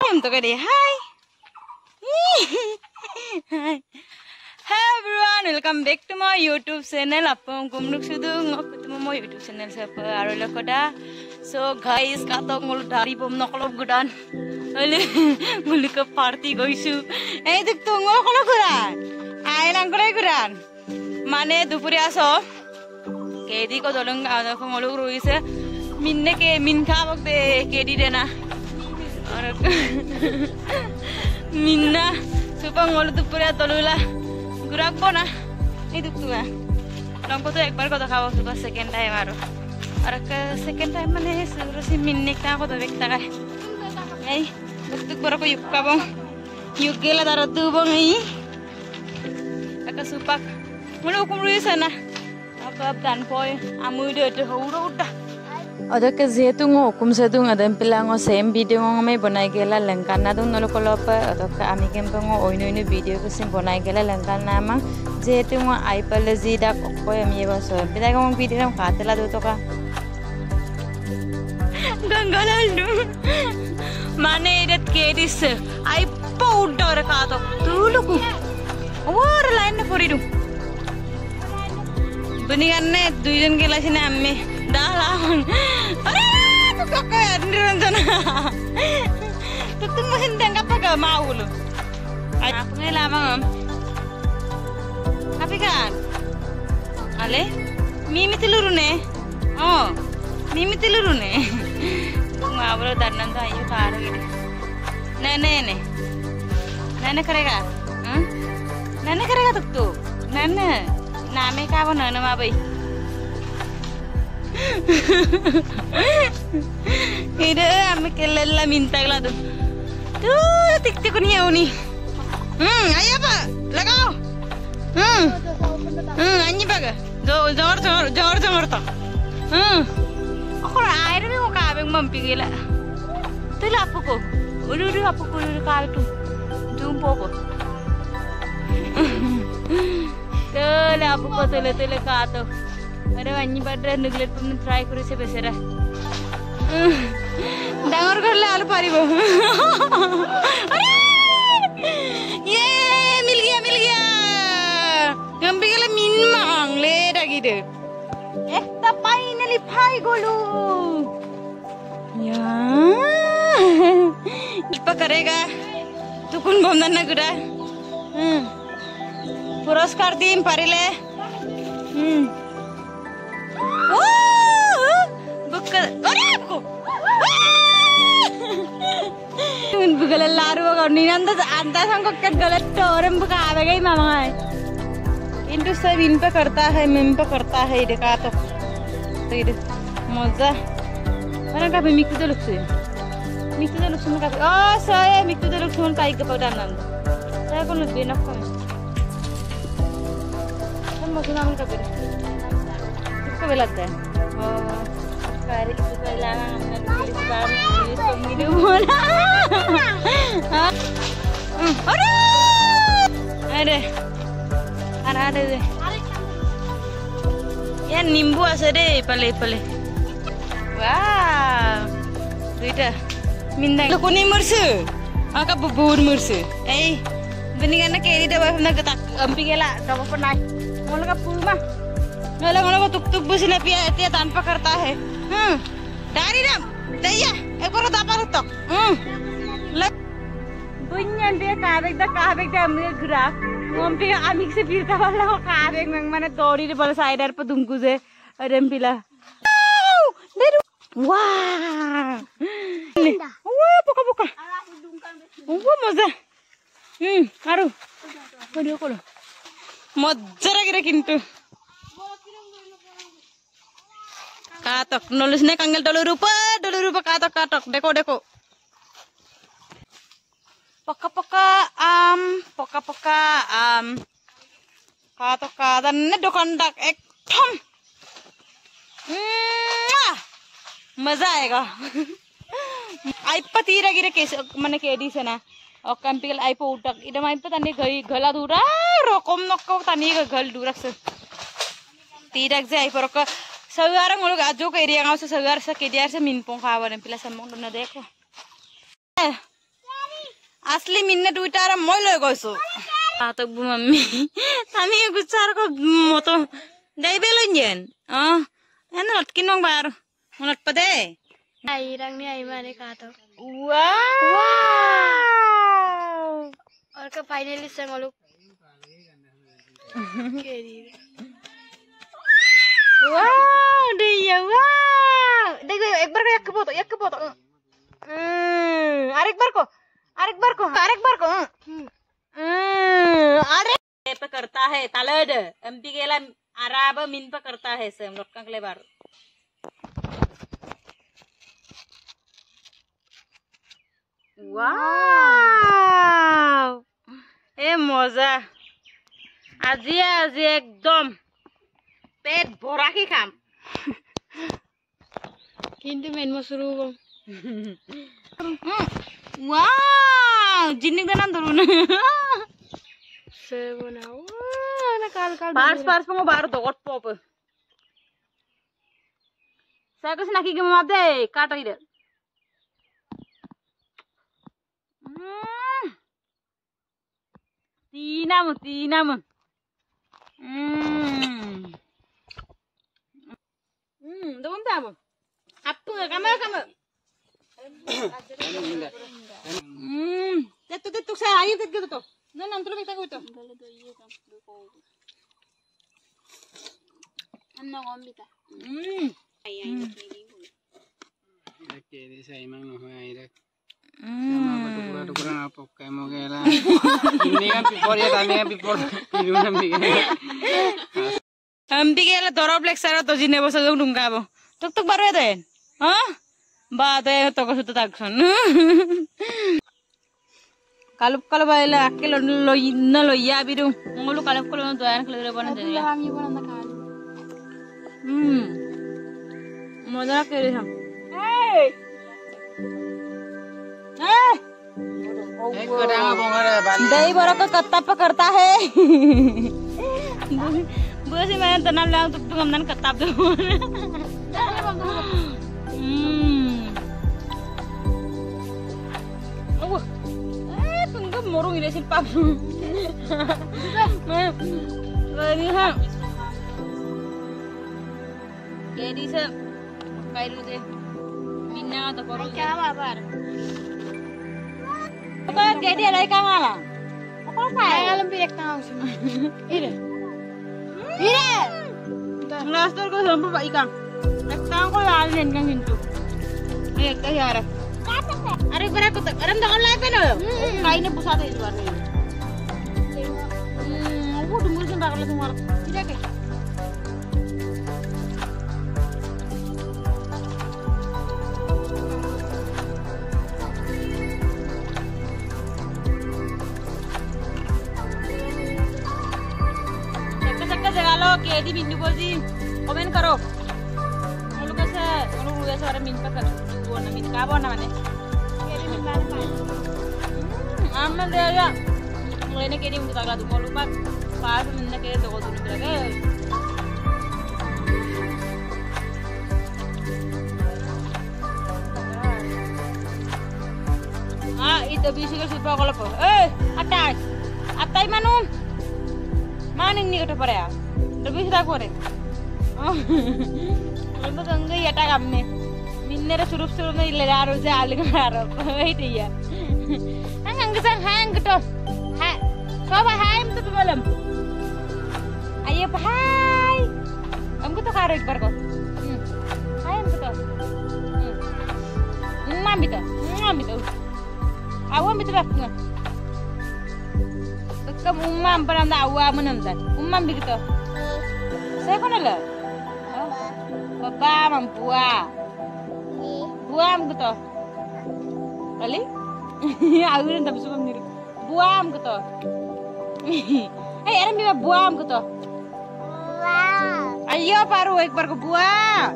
तो करी हाय हाय everyone, welcome back to my YouTube channel. Apong kumluk sudu ngokutmu mo YouTube channel siapa arola koda. So guys, katok ngol dari bom noklop gudan. Ole nguli ke party goisu. Tuk tunggu ngol gudan. Ailang kolai gudan. Mane dupuri aso. Kedi ko dolong ada ko ngoluk ruise. Minne ke min ka wakte kedi dena. Minna supang ngol dupuri atolula. गुराक बोना नहीं दुखता है लंको तो एक बार को दिखाओ सुबह second time आरो और सेकंड टाइम मैंने सुबह से मिलने का को तो देखता है यही दुख बरा को युक्का बंग युक्केला दारो तू बंग यही अका सुpak मुझे हुकुम रुई सना अका dan poi amu dia tu huru udah ada ke zetu ngo hukum setu ngadem pilango same video ngo me bonai gela lengkana dung nolo kolopa ada ke ami kem ngo oino video ko sim bonai gela lengkana mang zetu ngo aipal zida ko ami ba so pida ngo video ram katela do to ka gangalalu mane idat kedis ai powder ka to tuluku or line na poridu buniganne duijon gela sine amme dalam अरे तू क्या कर निरंजन तू तुम machine देंगा पका माउलो आप नहीं Lama apa kan ale mimi teluru ne oh mimi teluru ne ngabro dannan to ayo karo gini nene karega nene karega tu nene name ka ba nana ma bai Ida ame kelala minta gela tu. Tik tik ni uni. Ayo apa? Lagao. Anyi baga. Jor tak. Aku air ni muka abang mampi gila. Tu lah apa ko? Uru apa ko uru kau tu. Jumpa ko. Tu lah apa ko tu le kau. अरे अन्य बार निगलेट पर मैं try करूँ से बेचरा डांगर कर ले आलू पारी वो ये मिल गया हम भी गले मिन मांग ले रही दे एक तपाई नली फाई गोलू यार इल्पा करेगा तू कौन बंदन ना गुड़ा पुरस्कार दीम पारी ले Gala laru kau ni nanda anda sangko kat gala torem buka आवेगा ही मामा है इंटू सब इन पे करता है मिम पे करता है इधर का तो इधर मजा mana kau mikir tu lucu mana kau oh saya mikir tu lucu mana taik kepada nanda saya pun lebih nak kau kan masa nama kau beri kau belakang deh oh kari itu kehilangan namanya tulisan video mana ada deh ya nimbu asa deh pale wow duita mindang lo kuni mursu aka bubur mursu bening anak kiri dah bawa nak ketak ampi gela dah bawa naik mau ka pulma ngala ko tuk busi na pia tanpa करता है dari dam daya ek baru dapat tok bunyan dia kabek dah ambil gerak ngompi amik se pirta wala ko kabek mang mana dori de bal side per dumku se adem pila wah wah buka wah maza aru video ko maza lagi kintu katok nulisnya kanggel dulu rupa katok deko poka katok kadan ne dokandak ek thom मजा आएगा आई पतीरा गिरे case मने KD से ना और कंपिकल आई पे उठक इधर आई पे तने गई गला दूरा रोकम नक्को तने गल दूरा से तीरक से आई पर का सवार मुझे आजो के एरिया गाँव से सवार से केडियार से मिनपों खावा ने पिला समों न देखो असली मिन्ने दुइटा र মই লৈ গৈছো आतक बु मम्मी तामी गुचार को मोतो दाइबे लन्जेन एन लटकिन नंग बार मनत पदे आई रंग ने आई माने कहा तो वाव और का फाइनली संगलु केरी वाव दिया वाव देख एक बार को एक फोटो आरेक बार को अरे पे करता है तालड एमपी गेला आराब मिन पे करता है सेम लटका के बार वाव ए मजा আজি एकदम पेट भरा के खाम किंतु मेन मसरू वाव जिन्निक दना दरुन से बनाओ ना काल पार्स पंगो बार तो गट पप साकस नाकी के मा दे काटई दे तीनाम दोन ताम अप्पु कम ते से आई ते तो न नंतर बेटा को तो अन्न गम्बिता के this I mang no ai dak tukura na pokai mo gela ini kan pipor ya tami kan pipor piruna mige ambi gela dorop leksara to jine bosa jong dungkabo tuk baru ya ha ba de to ko sutu takson kalup baila akil lo ya biru ngolu kalup no doyan kele bana de हामी बना खाल मजा करे हम एक कटांगा बोंगरे बाली दही बड़ा का कत्ता पकड़ता है बुसी मैंने तना लाऊं तो तुम हमने कत्ता दो तुमको मोरू इले सिल पाप मैं वही हाँ केडी से कायरू दे मिन्ना तो करो क्या बाबर तो केडी अलग काम आला apa alam pirek tahu semua ire Ngastor ko sampai Pak Ikang. Nekang ko lain kan hintu. Kaya yara. Are berapa tak? Aram dah online pe no. Kainnya pusat itu luar ni. Aku tunggu sih bakal tunggu. Tidak ke? जगह लो KD बिंदु बोजी comment करो मोलू कैसे मोलू रुए से मिन पे कर बोलना मिन का बोलना माने केरी मिन माने पाए आमने दे या लेने केडी मुझे तगला दू मोलू पर पास मिन ने केडी दो दूर लगे हां itu bisa ke super kalau po atas atai manun maning ni kata pare ya lebih sudah kore lebih gangga ya tak kami minner surup ni ile harus aling harap itu ya hang kesang hang gitu ha coba hai itu malam ayo hai kamu tuh karo ikbar kok hai itu mam itu awam itu baknya kamu umam pernah tak awam menonton umam begitu saya kan lah papa mampua buam gitu kali aku ni tak suka mirip buam gitu ada buam gitu ayo paru ekbar ke buah